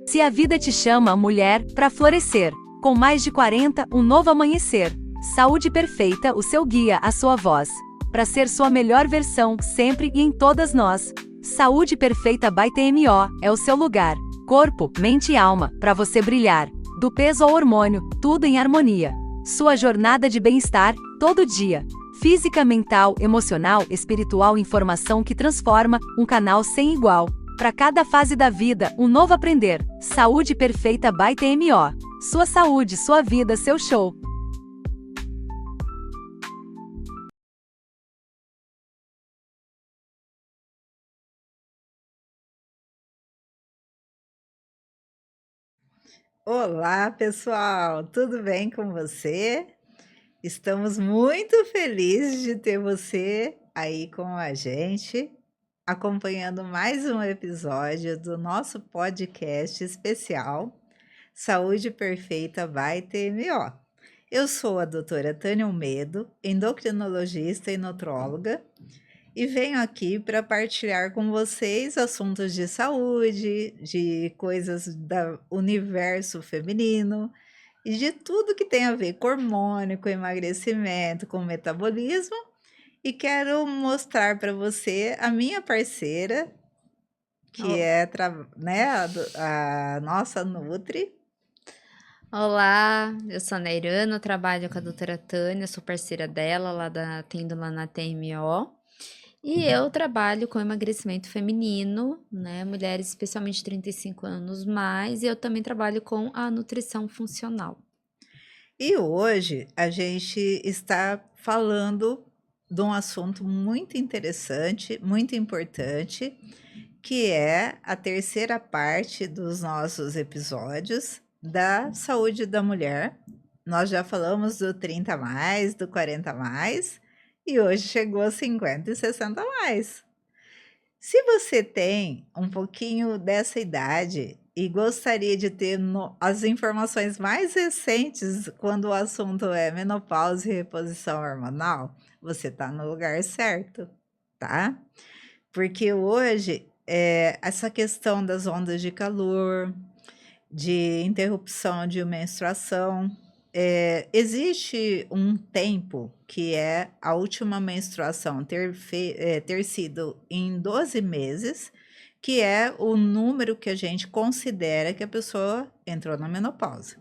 Se a vida te chama, mulher, para florescer. Com mais de 40, um novo amanhecer. Saúde perfeita, o seu guia, a sua voz. Para ser sua melhor versão, sempre e em todas nós. Saúde Perfeita by TMO, é o seu lugar. Corpo, mente e alma, para você brilhar. Do peso ao hormônio, tudo em harmonia. Sua jornada de bem-estar, todo dia. Física, mental, emocional, espiritual, informação que transforma, um canal sem igual. Para cada fase da vida, um novo aprender. Saúde Perfeita by TMO. Sua saúde, sua vida, seu show. Olá, pessoal, tudo bem com você? Estamos muito felizes de ter você aí com a gente, acompanhando mais um episódio do nosso podcast especial Saúde Perfeita by TMO. Eu sou a doutora Tânia Almedo, endocrinologista e nutróloga, e venho aqui para partilhar com vocês assuntos de saúde, de coisas do universo feminino e de tudo que tem a ver com hormônio, com emagrecimento, com metabolismo. E quero mostrar para você a minha parceira, que é né, a nossa Nutri. Olá, eu sou a Neirana, trabalho com a doutora Tânia, sou parceira dela, atendo lá na TMO. E eu trabalho com emagrecimento feminino, né? Mulheres especialmente 35 anos mais, e eu também trabalho com a nutrição funcional. E hoje a gente está falando de um assunto muito interessante, muito importante, que é a terceira parte dos nossos episódios da saúde da mulher. Nós já falamos do 30 a mais, do 40 a mais, e hoje chegou a 50 e 60 a mais. Se você tem um pouquinho dessa idade e gostaria de ter as informações mais recentes quando o assunto é menopausa e reposição hormonal, você está no lugar certo, tá? Porque hoje, essa questão das ondas de calor, de interrupção de menstruação, existe um tempo que é a última menstruação ter sido em 12 meses, que é o número que a gente considera que a pessoa entrou na menopausa.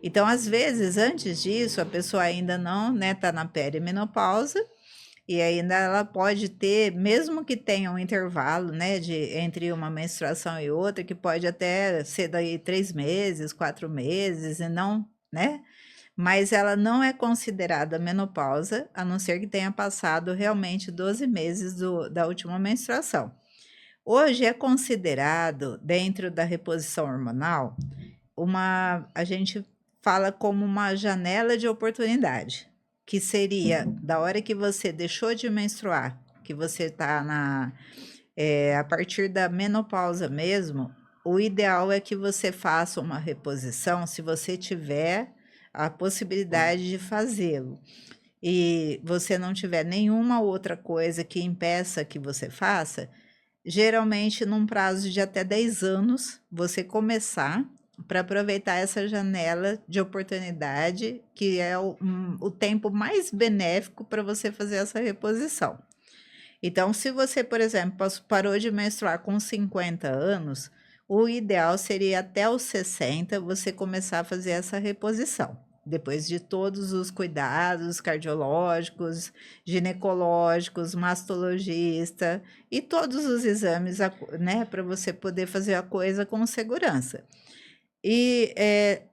Então, às vezes, antes disso, a pessoa ainda não, né, tá na perimenopausa, e ainda ela pode ter, mesmo que tenha um intervalo, né, entre uma menstruação e outra, que pode até ser daí 3 meses, 4 meses, e não, né? Mas ela não é considerada menopausa, a não ser que tenha passado realmente 12 meses da última menstruação. Hoje é considerado, dentro da reposição hormonal, a gente fala como uma janela de oportunidade, que seria da hora que você deixou de menstruar, que você está a partir da menopausa mesmo, o ideal é que você faça uma reposição, se você tiver a possibilidade de fazê-lo. E você não tiver nenhuma outra coisa que impeça que você faça, geralmente num prazo de até 10 anos, você começar para aproveitar essa janela de oportunidade, que é o tempo mais benéfico para você fazer essa reposição. Então, se você, por exemplo, parou de menstruar com 50 anos, o ideal seria até os 60 você começar a fazer essa reposição. Depois de todos os cuidados cardiológicos, ginecológicos, mastologista e todos os exames, né, para você poder fazer a coisa com segurança. E,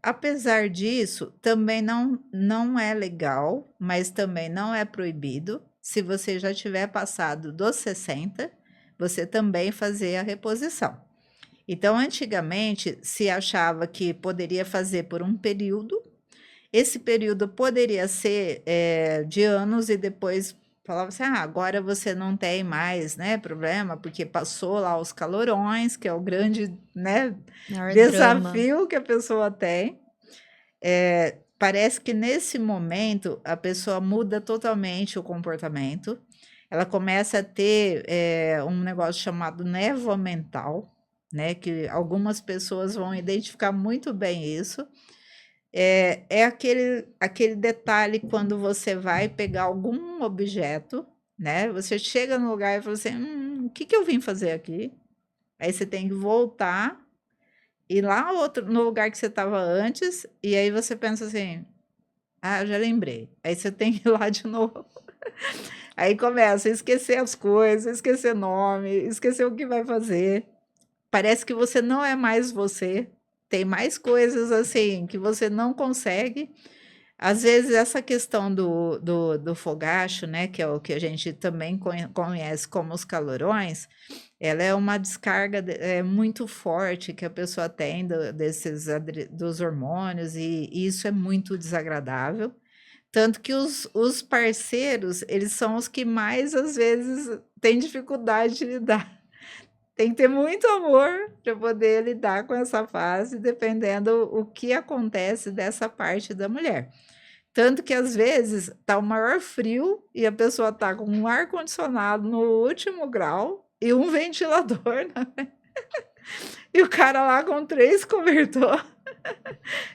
apesar disso, também não é legal, mas também não é proibido, se você já tiver passado dos 60, você também fazer a reposição. Então, antigamente, se achava que poderia fazer por um período, esse período poderia ser, de anos e depois falava assim: "Ah, agora você não tem mais, né, problema, porque passou lá os calorões", que é o grande, né, Maior drama. desafio que a pessoa tem. Parece que nesse momento a pessoa muda totalmente o comportamento, ela começa a ter, um negócio chamado névoa mental, né? Que algumas pessoas vão identificar muito bem isso. É aquele detalhe quando você vai pegar algum objeto, né? Você chega no lugar e fala assim: o que que eu vim fazer aqui? Aí você tem que voltar, ir lá no lugar que você estava antes, e aí você pensa assim: ah, já lembrei. Aí você tem que ir lá de novo. Aí começa a esquecer as coisas, esquecer nome, esquecer o que vai fazer. Parece que você não é mais você. Tem mais coisas assim que você não consegue. Às vezes, essa questão do fogacho, né, que é o que a gente também conhece como os calorões, ela é uma descarga muito forte que a pessoa tem dos hormônios, e isso é muito desagradável. Tanto que os parceiros, eles são os que mais, às vezes, têm dificuldade de lidar. Tem que ter muito amor para poder lidar com essa fase, dependendo o que acontece dessa parte da mulher. Tanto que, às vezes, tá o maior frio e a pessoa tá com um ar-condicionado no último grau e um ventilador, né? E o cara lá com 3 cobertor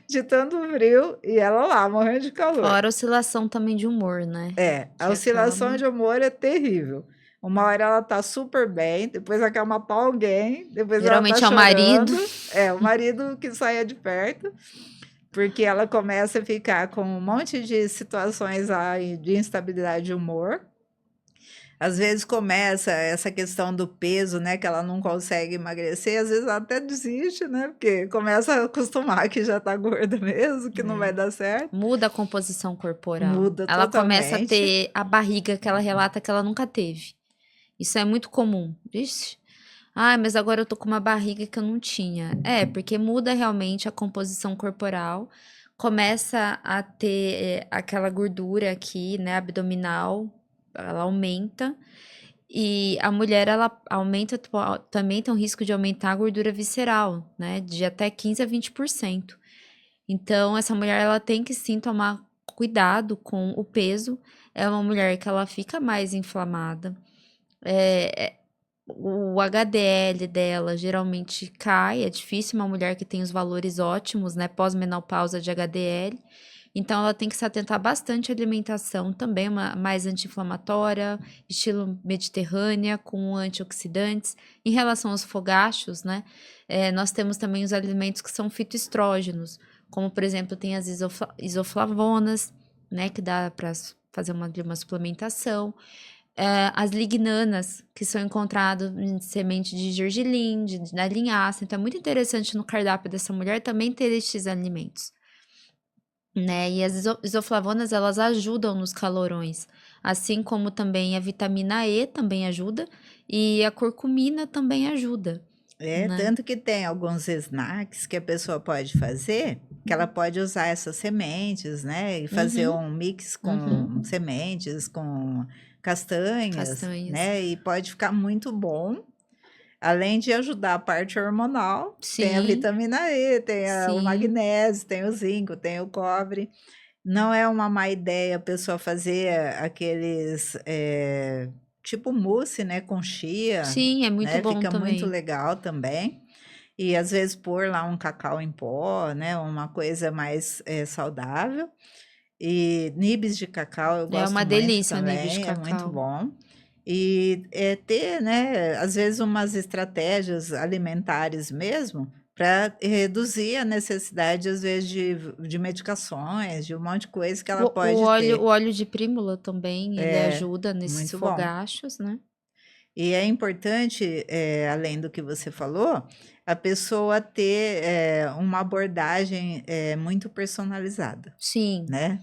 de tanto frio e ela lá morrendo de calor. Fora a oscilação também de humor, né? A oscilação de humor é terrível. Uma hora ela tá super bem, depois ela quer matar alguém, depois Geralmente ela é tá o marido. chorando. O marido que saia de perto, porque ela começa a ficar com um monte de situações aí de instabilidade de humor. Às vezes começa essa questão do peso, né, que ela não consegue emagrecer, às vezes ela até desiste, né, porque começa a acostumar que já tá gorda mesmo, que não vai dar certo. Muda a composição corporal. Muda Ela começa a totalmente. ter a barriga que ela relata que ela nunca teve. Isso é muito comum. Vixe. Ah, mas agora eu tô com uma barriga que eu não tinha. Porque muda realmente a composição corporal. Começa a ter aquela gordura aqui, né, abdominal, ela aumenta. E a mulher, ela aumenta, também tem um risco de aumentar a gordura visceral, né, de até 15 a 20%. Então, essa mulher, ela tem que sim tomar cuidado com o peso. É uma mulher que ela fica mais inflamada. O HDL dela geralmente cai. É difícil uma mulher que tem os valores ótimos, né, pós-menopausa de HDL. Então, ela tem que se atentar bastante à alimentação, também mais anti-inflamatória, estilo mediterrânea, com antioxidantes. Em relação aos fogachos, né, nós temos também os alimentos que são fitoestrógenos, como, por exemplo, tem as isoflavonas, né, que dá para fazer uma suplementação. As lignanas, que são encontradas em semente de gergelim, da linhaça. Então, é muito interessante no cardápio dessa mulher também ter estes alimentos, né? E as isoflavonas, elas ajudam nos calorões, assim como também a vitamina E também ajuda, e a curcumina também ajuda, né? Tanto que tem alguns snacks que a pessoa pode fazer, que ela pode usar essas sementes, né? E fazer um mix com sementes, com castanhas, né? E pode ficar muito bom. Além de ajudar a parte hormonal, tem a vitamina E, tem o magnésio, tem o zinco, tem o cobre. Não é uma má ideia a pessoa fazer aqueles tipo mousse, né, com chia. Sim, é muito né? bom Fica também. muito legal também. E às vezes pôr lá um cacau em pó, né, uma coisa mais saudável. E nibs de cacau eu gosto uma muito delícia o nibs de também, é muito cacau. bom. E ter, né, às vezes umas estratégias alimentares mesmo, para reduzir a necessidade, às vezes, de medicações, de um monte de coisa que ela pode ter. O óleo de prímula também, ele ajuda nesses muito bom. fogachos, né? E é importante, além do que você falou, a pessoa ter uma abordagem muito personalizada, Sim. né?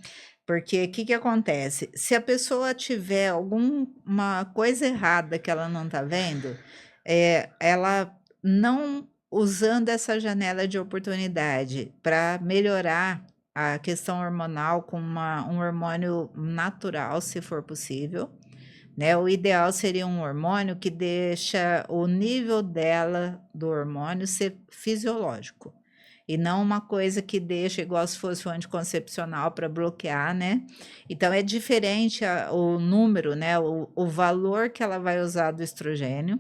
Porque o que acontece? Se a pessoa tiver alguma coisa errada que ela não está vendo, ela não usando essa janela de oportunidade para melhorar a questão hormonal com um hormônio natural, se for possível, né? O ideal seria um hormônio que deixa o nível dela do hormônio ser fisiológico. E não uma coisa que deixa igual se fosse o anticoncepcional para bloquear, né? Então, é diferente o número, né? O valor que ela vai usar do estrogênio.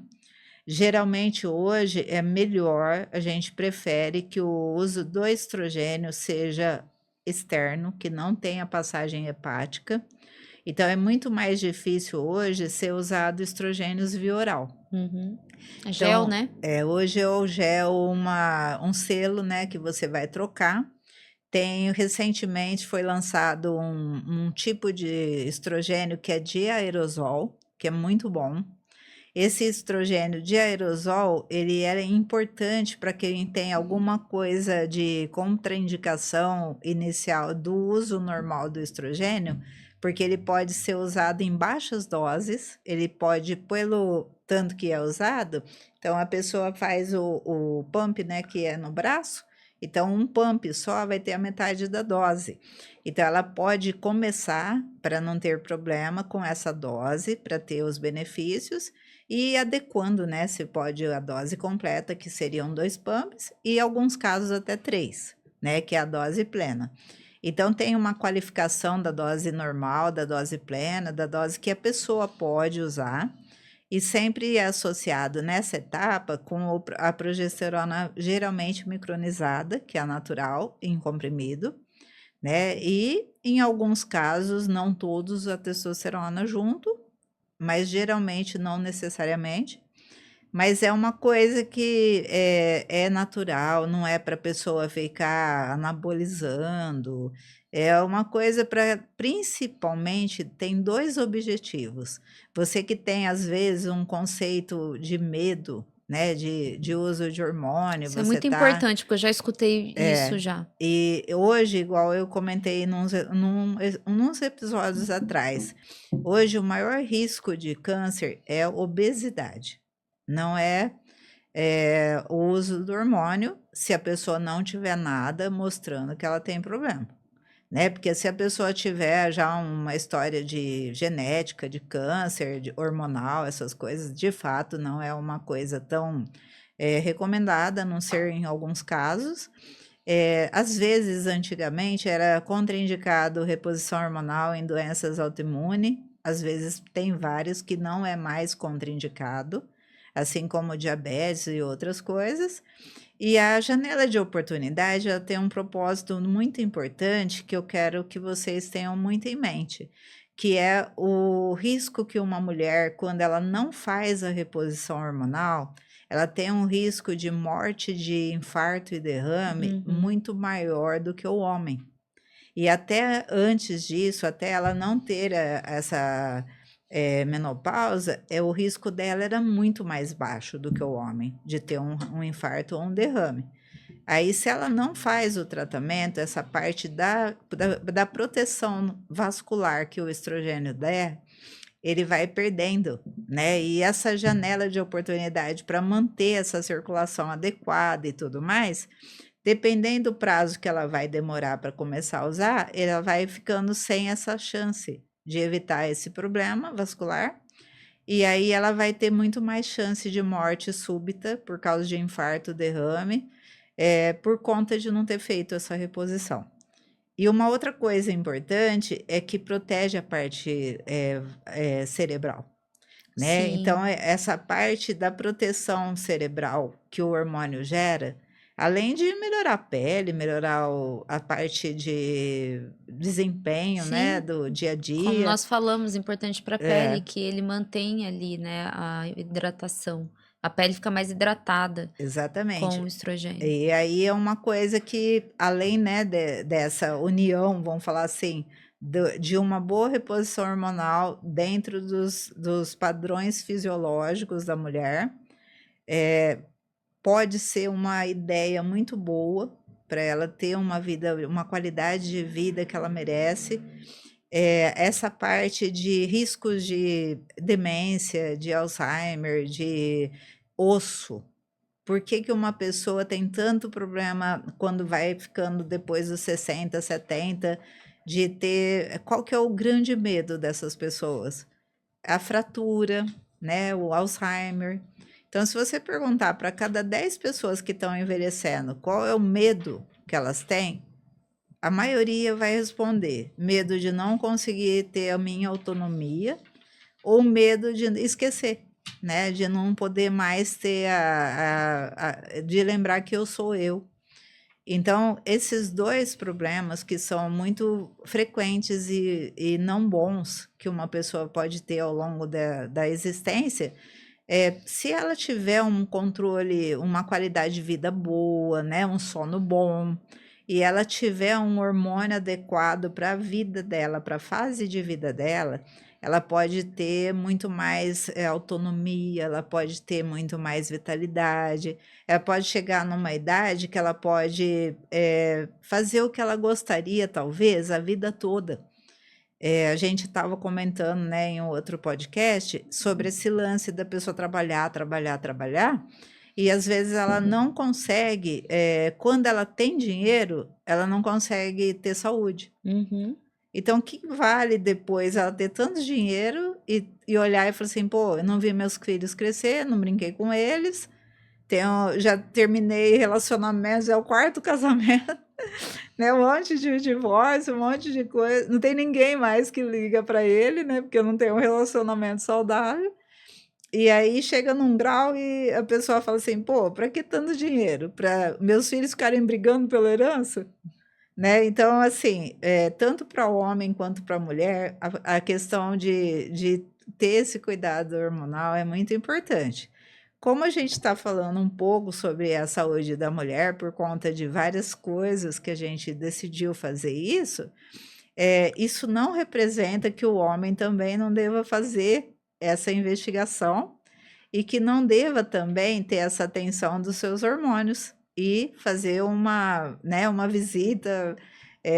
Geralmente hoje é melhor, a gente prefere que o uso do estrogênio seja externo, que não tenha passagem hepática. Então é muito mais difícil hoje ser usado estrogênios via oral. É gel, Então, né? hoje é o gel um selo, né, que você vai trocar. Recentemente foi lançado um tipo de estrogênio que é de aerosol, que é muito bom. Esse estrogênio de aerosol, ele é importante para quem tem alguma coisa de contraindicação inicial do uso normal do estrogênio, porque ele pode ser usado em baixas doses, ele pode, pelo tanto que é usado, então a pessoa faz o pump, né, que é no braço, então um pump só vai ter a metade da dose. Então ela pode começar para não ter problema com essa dose, para ter os benefícios, e adequando, né, se pode a dose completa, que seriam 2 pumps, e em alguns casos até 3, né, que é a dose plena. Então tem uma qualificação da dose normal, da dose plena, da dose que a pessoa pode usar, e sempre é associado nessa etapa com a progesterona geralmente micronizada, que é a natural, em comprimido, né, e em alguns casos, não todos, a testosterona junto, mas geralmente não necessariamente. Mas é uma coisa que é natural, não é para a pessoa ficar anabolizando. É uma coisa para, principalmente, tem 2 objetivos. Você que tem, às vezes, um conceito de medo, né, de uso de hormônio, Isso é você muito tá. importante, porque eu já escutei isso já. E hoje, igual eu comentei nos episódios atrás, hoje o maior risco de câncer é a obesidade, não é, o uso do hormônio, se a pessoa não tiver nada mostrando que ela tem problema, né? Porque se a pessoa tiver já uma história de genética, de câncer, de hormonal, essas coisas, de fato não é uma coisa tão recomendada, a não ser em alguns casos. Às vezes, antigamente, era contraindicado reposição hormonal em doenças autoimunes, às vezes tem vários que não é mais contraindicado, assim como diabetes e outras coisas. E a janela de oportunidade, ela tem um propósito muito importante que eu quero que vocês tenham muito em mente, que é o risco que uma mulher, quando ela não faz a reposição hormonal, ela tem um risco de morte de infarto e derrame muito maior do que o homem. E até antes disso, até ela não ter essa menopausa, o risco dela era muito mais baixo do que o homem, de ter um infarto ou um derrame. Aí, se ela não faz o tratamento, essa parte da proteção vascular que o estrogênio der, ele vai perdendo, né? E essa janela de oportunidade para manter essa circulação adequada e tudo mais, dependendo do prazo que ela vai demorar para começar a usar, ela vai ficando sem essa chance de evitar esse problema vascular. E aí ela vai ter muito mais chance de morte súbita por causa de infarto, derrame, por conta de não ter feito essa reposição. E uma outra coisa importante é que protege a parte cerebral, né? Sim. Então, essa parte da proteção cerebral que o hormônio gera, além de melhorar a pele, melhorar a parte de desempenho, né, Sim. do dia a Como dia. nós falamos, importante para a pele, que ele mantém ali, né, a hidratação. A pele fica mais hidratada com o Exatamente. estrogênio. E aí é uma coisa que, além, né, dessa união, vamos falar assim, de uma boa reposição hormonal dentro dos padrões fisiológicos da mulher, pode ser uma ideia muito boa para ela ter uma vida, uma qualidade de vida que ela merece. Essa parte de riscos de demência, de Alzheimer, de osso. Por que que uma pessoa tem tanto problema quando vai ficando depois dos 60, 70, de ter... Qual que é o grande medo dessas pessoas? A fratura, né? O Alzheimer. Então, se você perguntar para cada 10 pessoas que estão envelhecendo qual é o medo que elas têm, a maioria vai responder: medo de não conseguir ter a minha autonomia ou medo de esquecer. né? De não poder mais ter de lembrar que eu sou eu. Então, esses dois problemas que são muito frequentes e não bons que uma pessoa pode ter ao longo da existência, se ela tiver um controle, uma qualidade de vida boa, né, um sono bom, e ela tiver um hormônio adequado para a vida dela, para a fase de vida dela, ela pode ter muito mais autonomia, ela pode ter muito mais vitalidade, ela pode chegar numa idade que ela pode fazer o que ela gostaria, talvez, a vida toda. A gente estava comentando, né, em um outro podcast sobre esse lance da pessoa trabalhar, trabalhar, trabalhar, e às vezes ela não consegue, quando ela tem dinheiro, ela não consegue ter saúde. Uhum. Então, o que vale depois ela ter tanto dinheiro e olhar e falar assim, pô, eu não vi meus filhos crescer, não brinquei com eles, já terminei relacionamentos, é o quarto casamento, né? Um monte de divórcio, um monte de coisa. Não tem ninguém mais que liga para ele, né? Porque não tem um relacionamento saudável. E aí chega num grau e a pessoa fala assim, pô, para que tanto dinheiro? Para meus filhos ficarem brigando pela herança? Né? Então, assim, tanto para o homem quanto para a mulher, a questão de ter esse cuidado hormonal é muito importante. Como a gente está falando um pouco sobre a saúde da mulher por conta de várias coisas que a gente decidiu fazer isso não representa que o homem também não deva fazer essa investigação e que não deva também ter essa atenção dos seus hormônios e fazer uma visita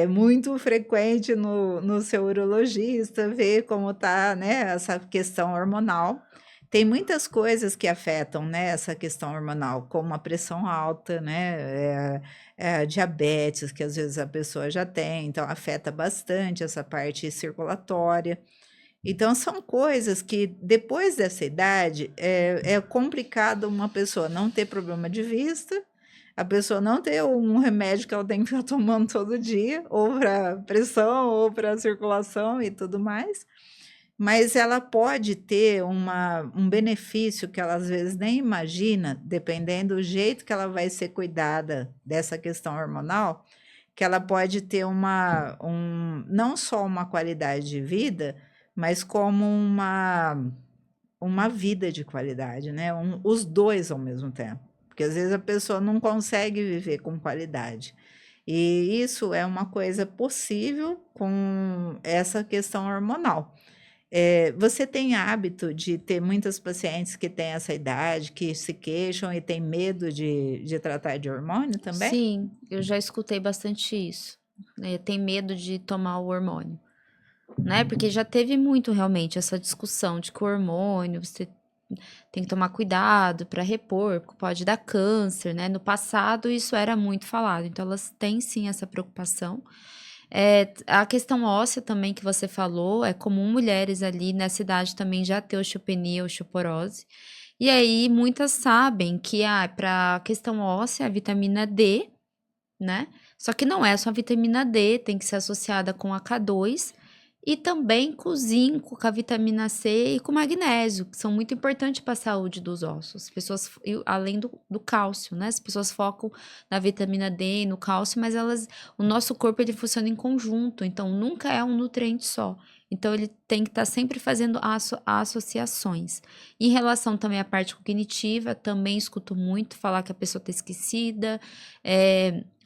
muito frequente no seu urologista, ver como está, né, essa questão hormonal. Tem muitas coisas que afetam, né, essa questão hormonal, como a pressão alta, né, a diabetes, que às vezes a pessoa já tem, então afeta bastante essa parte circulatória. Então, são coisas que, depois dessa idade, é complicado uma pessoa não ter problema de vista, a pessoa não ter um remédio que ela tem que ficar tomando todo dia, ou para pressão, ou para circulação e tudo mais, mas ela pode ter um benefício que ela às vezes nem imagina, dependendo do jeito que ela vai ser cuidada dessa questão hormonal, que ela pode ter não só uma qualidade de vida, mas como uma vida de qualidade, né? Os dois ao mesmo tempo. Porque às vezes a pessoa não consegue viver com qualidade. E isso é uma coisa possível com essa questão hormonal. Você tem hábito de ter muitas pacientes que têm essa idade, que se queixam e têm medo de tratar de hormônio também? Sim, eu já escutei bastante isso. Né? Tem medo de tomar o hormônio, né? Porque já teve muito realmente essa discussão de que o hormônio você tem que tomar cuidado para repor, porque pode dar câncer, né? No passado isso era muito falado, então elas têm sim essa preocupação. A questão óssea também que você falou, é comum mulheres ali nessa idade também já ter osteopenia, osteoporose. E aí muitas sabem que para a questão óssea, a vitamina D, né? Só que não é só a vitamina D, tem que ser associada com a K2 e também com o zinco, com a vitamina C e com o magnésio, que são muito importantes para a saúde dos ossos. As pessoas, além do cálcio, né? As pessoas focam na vitamina D e no cálcio, mas o nosso corpo ele funciona em conjunto, então nunca é um nutriente só. Então, ele tem que estar sempre fazendo associações. Em relação também à parte cognitiva, também escuto muito falar que a pessoa está esquecida,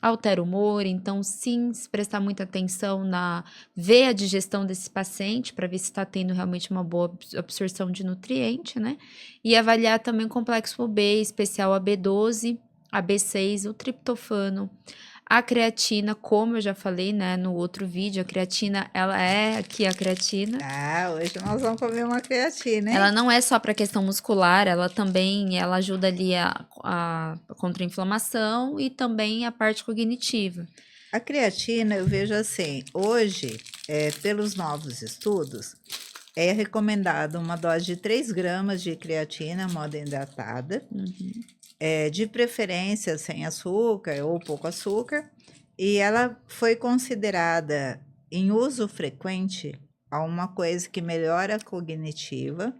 altera o humor. Então, sim, se prestar muita atenção ver a digestão desse paciente, para ver se está tendo realmente uma boa absorção de nutriente, né? E avaliar também o complexo B, especial a B12, a B6, o triptofano. A creatina, como eu já falei, né, no outro vídeo, a creatina, ela é aqui a creatina. Hoje nós vamos comer uma creatina, hein? Ela não é só para questão muscular, ela ajuda ali contra a inflamação e também a parte cognitiva. A creatina, eu vejo assim, hoje, pelos novos estudos, é recomendado uma dose de 3 gramas de creatina modo hidratada, de preferência sem açúcar ou pouco açúcar, e ela foi considerada em uso frequente uma coisa que melhora a cognitiva,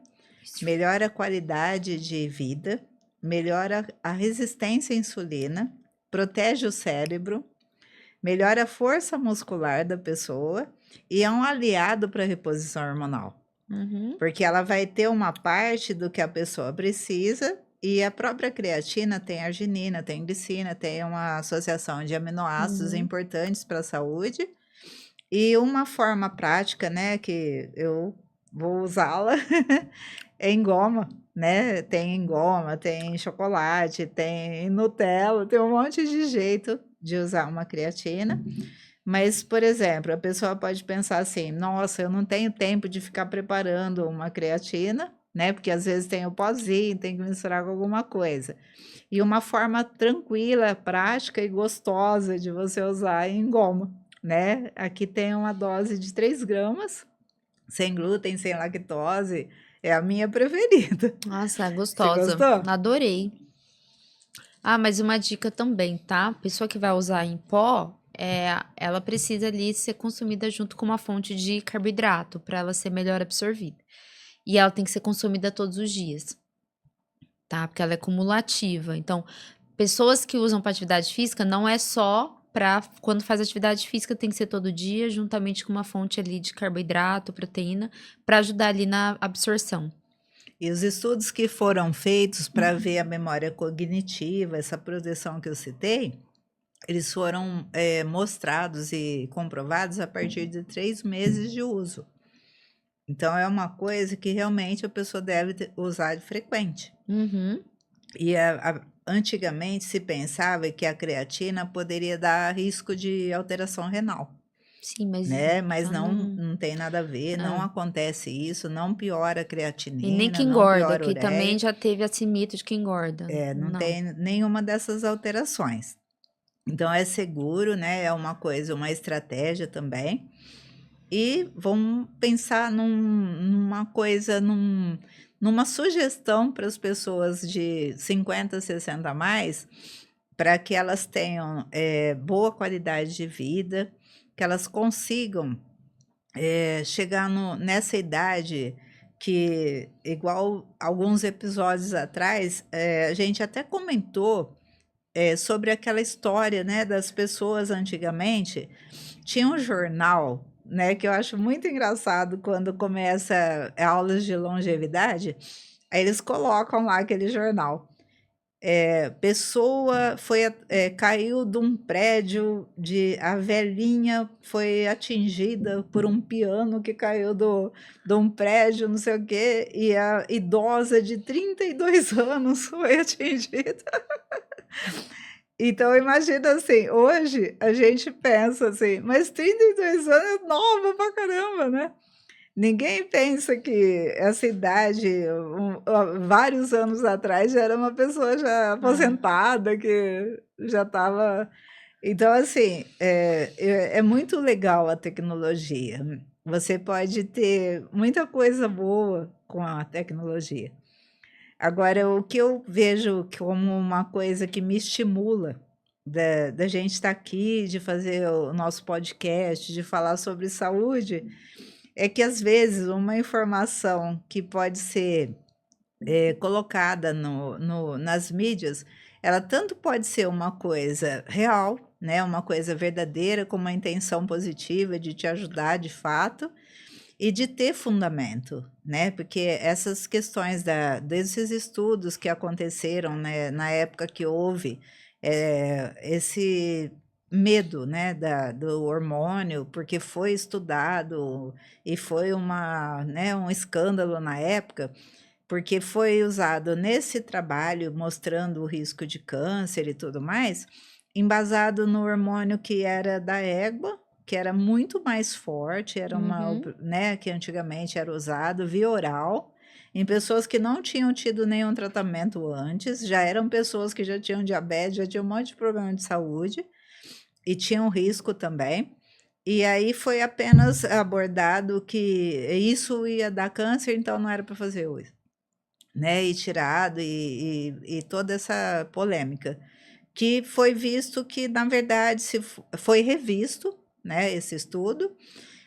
melhora a qualidade de vida, melhora a resistência à insulina, protege o cérebro, melhora a força muscular da pessoa e é um aliado para a reposição hormonal. Uhum. Porque ela vai ter uma parte do que a pessoa precisa e a própria creatina tem arginina, tem glicina, tem uma associação de aminoácidos Uhum. importantes para a saúde. E uma forma prática, né, que eu vou usá-la é em goma, né? Tem em goma, tem em chocolate, tem em Nutella, tem um monte de jeito de usar uma creatina. Mas, por exemplo, a pessoa pode pensar assim: nossa, eu não tenho tempo de ficar preparando uma creatina, né? Porque às vezes tem o pozinho, tem que misturar com alguma coisa. E uma forma tranquila, prática e gostosa de você usar é em goma, né? Aqui tem uma dose de 3 gramas, sem glúten, sem lactose, é a minha preferida. Nossa, Você gostosa. gostou? Adorei. Ah, mas uma dica também, tá? Pessoa que vai usar em pó, ela precisa ali ser consumida junto com uma fonte de carboidrato para ela ser melhor absorvida. E ela tem que ser consumida todos os dias, tá? Porque ela é cumulativa. Então, pessoas que usam para atividade física não é só para quando faz atividade física, tem que ser todo dia, juntamente com uma fonte ali de carboidrato, proteína, para ajudar ali na absorção. E os estudos que foram feitos para ver a memória cognitiva, essa proteção que eu citei, eles foram mostrados e comprovados a partir de 3 meses de uso. Então, é uma coisa que realmente a pessoa deve usar de frequente. Uhum. E antigamente se pensava que a creatina poderia dar risco de alteração renal, Sim, mas né? Mas já não tem nada a ver, não É. acontece isso, não piora a E nem creatinina, que não engorda, piora a que também ureia, já teve esse mito de que engorda. não Não. tem nenhuma dessas alterações. Então é seguro, né? É uma coisa, uma estratégia também. E vamos pensar numa coisa, numa sugestão para as pessoas de 50, 60 a mais, para que elas tenham boa qualidade de vida, que elas consigam chegar nessa idade que, igual alguns episódios atrás, a gente até comentou sobre aquela história, né, das pessoas antigamente. Tinha um jornal, né, que eu acho muito engraçado quando começa aulas de longevidade, aí eles colocam lá aquele jornal. Pessoa caiu de um prédio, a velhinha foi atingida por um piano que caiu de um prédio, não sei o quê, e a idosa de 32 anos foi atingida. Então, imagina assim, hoje a gente pensa assim, mas 32 anos é nova pra caramba, né? Ninguém pensa que essa idade, vários anos atrás, já era uma pessoa já aposentada, que já estava. Então, assim, é muito legal a tecnologia. Você pode ter muita coisa boa com a tecnologia. Agora, o que eu vejo como uma coisa que me estimula da gente estar aqui, de fazer o nosso podcast, de falar sobre saúde, é que às vezes uma informação que pode ser colocada nas mídias, ela tanto pode ser uma coisa real, né, uma coisa verdadeira, com uma intenção positiva de te ajudar de fato, e de ter fundamento, né? Porque essas questões desses estudos que aconteceram, né, na época que houve esse medo, né, do hormônio, porque foi estudado e foi né, um escândalo na época, porque foi usado nesse trabalho mostrando o risco de câncer e tudo mais, embasado no hormônio que era da égua, que era muito mais forte, era né, que antigamente era usado via oral, em pessoas que não tinham tido nenhum tratamento antes, já eram pessoas que já tinham diabetes, já tinham um monte de problema de saúde e tinham risco também. E aí foi apenas abordado que isso ia dar câncer, então não era para fazer uso, né? E tirado e toda essa polêmica, que foi visto que, na verdade, foi revisto, né, esse estudo,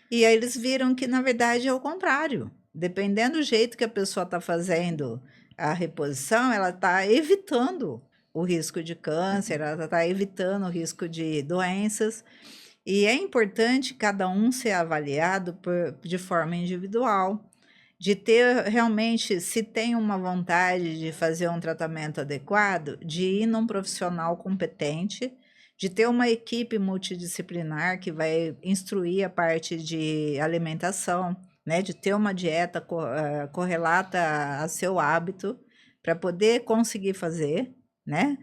e aí eles viram que, na verdade, é o contrário. dependendo do jeito que a pessoa está fazendo a reposição, ela está evitando o risco de câncer, ela está evitando o risco de doenças. E é importante cada um ser avaliado de forma individual, de ter realmente, se tem uma vontade de fazer um tratamento adequado, de ir num profissional competente, de ter uma equipe multidisciplinar que vai instruir a parte de alimentação, né, de ter uma dieta correlata a seu hábito, para poder conseguir fazer, né?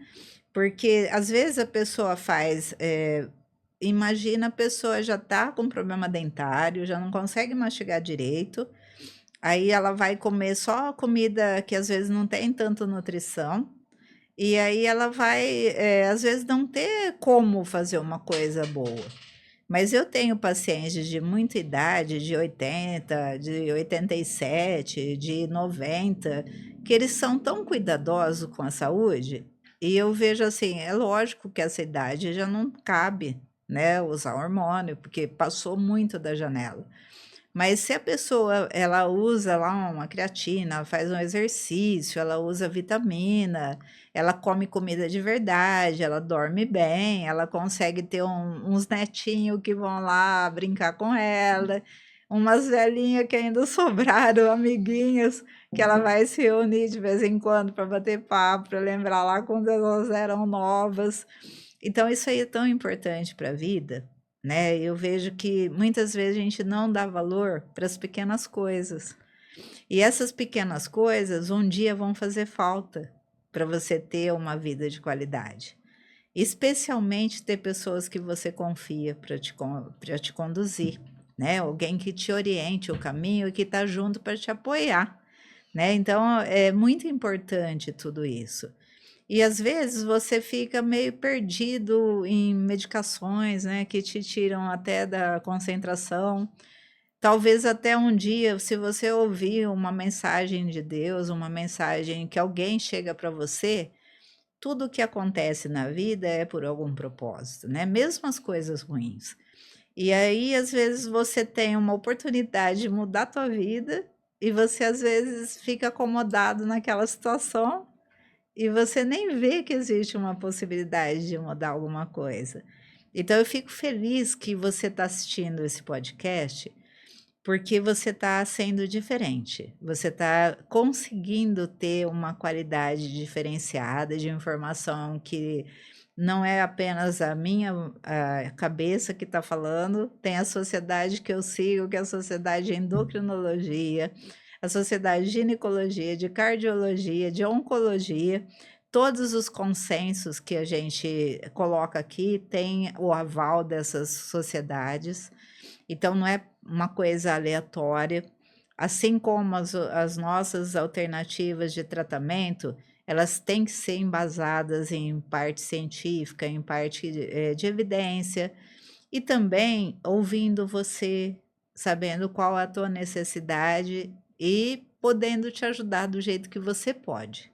Porque às vezes a pessoa faz, imagina a pessoa já está com problema dentário, já não consegue mastigar direito, aí ela vai comer só comida que às vezes não tem tanta nutrição, e aí ela vai, às vezes, não ter como fazer uma coisa boa. Mas eu tenho pacientes de muita idade, de 80, de 87, de 90, que eles são tão cuidadosos com a saúde, e eu vejo assim, é lógico que essa idade já não cabe, né, usar hormônio, porque passou muito da janela. Mas se a pessoa ela usa lá uma creatina, ela faz um exercício, ela usa vitamina, ela come comida de verdade, ela dorme bem, ela consegue ter uns netinhos que vão lá brincar com ela, umas velhinhas que ainda sobraram, amiguinhas, que ela vai se reunir de vez em quando para bater papo, para lembrar lá quando elas eram novas. Então, isso aí é tão importante para a vida, né? Eu vejo que muitas vezes a gente não dá valor para as pequenas coisas. E essas pequenas coisas um dia vão fazer falta para você ter uma vida de qualidade. Especialmente ter pessoas que você confia para te conduzir, né? Alguém que te oriente o caminho e que está junto para te apoiar, né? Então, é muito importante tudo isso. E às vezes você fica meio perdido em medicações, né, que te tiram até da concentração. Talvez até um dia, se você ouvir uma mensagem de Deus, uma mensagem que alguém chega para você, tudo que acontece na vida é por algum propósito, né? Mesmo as coisas ruins. E aí, às vezes, você tem uma oportunidade de mudar a tua vida e você, às vezes, fica acomodado naquela situação e você nem vê que existe uma possibilidade de mudar alguma coisa. Então, eu fico feliz que você está assistindo esse podcast, porque você está sendo diferente. Você está conseguindo ter uma qualidade diferenciada de informação que não é apenas a minha cabeça que está falando, tem a sociedade que eu sigo, que é a Sociedade de Endocrinologia, a Sociedade de Ginecologia, de Cardiologia, de Oncologia. Todos os consensos que a gente coloca aqui têm o aval dessas sociedades. Então, não é uma coisa aleatória. Assim como as nossas alternativas de tratamento, elas têm que ser embasadas em parte científica, em parte de evidência, e também ouvindo você, sabendo qual é a tua necessidade e podendo te ajudar do jeito que você pode.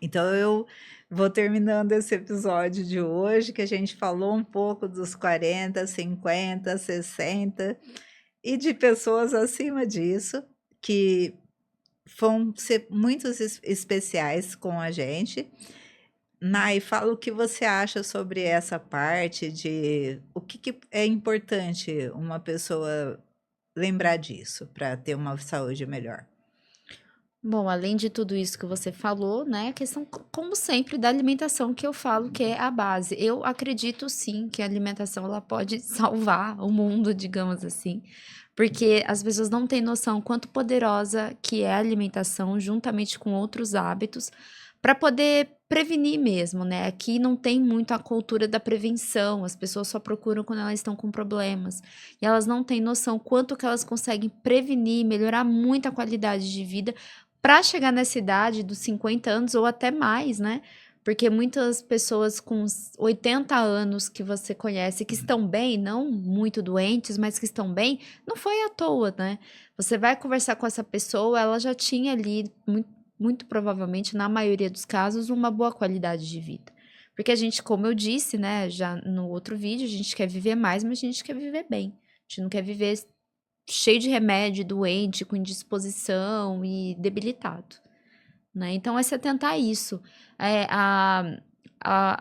Então, eu vou terminando esse episódio de hoje, que a gente falou um pouco dos 40, 50, 60 e de pessoas acima disso, que vão ser muito especiais com a gente. Nai, fala o que você acha sobre essa parte de o que é importante uma pessoa lembrar disso para ter uma saúde melhor. Bom, além de tudo isso que você falou, né, a questão, como sempre, da alimentação, que eu falo que é a base. Eu acredito, sim, que a alimentação, ela pode salvar o mundo, digamos assim, porque as pessoas não têm noção quanto poderosa que é a alimentação, juntamente com outros hábitos, para poder prevenir mesmo, né? Aqui não tem muito a cultura da prevenção, as pessoas só procuram quando elas estão com problemas, e elas não têm noção quanto que elas conseguem prevenir, melhorar muito a qualidade de vida, para chegar nessa idade dos 50 anos ou até mais, né? Porque muitas pessoas com 80 anos que você conhece, que estão bem, não muito doentes, mas que estão bem, não foi à toa, né? Você vai conversar com essa pessoa, ela já tinha ali, muito provavelmente, na maioria dos casos, uma boa qualidade de vida. Porque a gente, como eu disse, né, já no outro vídeo, a gente quer viver mais, mas a gente quer viver bem. A gente não quer viver cheio de remédio, doente, com indisposição e debilitado, né? Então é se atentar a isso,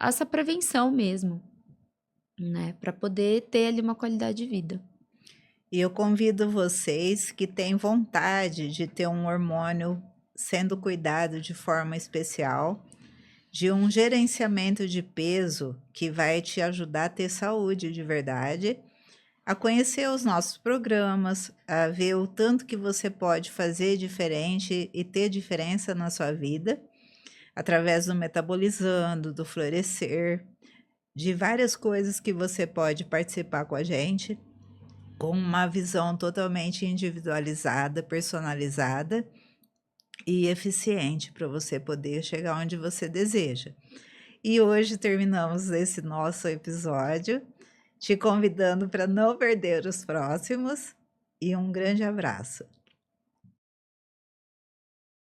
essa prevenção mesmo, né? Para poder ter ali uma qualidade de vida. E eu convido vocês que têm vontade de ter um hormônio sendo cuidado de forma especial, de um gerenciamento de peso que vai te ajudar a ter saúde de verdade, a conhecer os nossos programas, a ver o tanto que você pode fazer diferente e ter diferença na sua vida, através do Metabolizando, do Florescer, de várias coisas que você pode participar com a gente, com uma visão totalmente individualizada, personalizada e eficiente para você poder chegar onde você deseja. E hoje terminamos esse nosso episódio, te convidando para não perder os próximos e um grande abraço.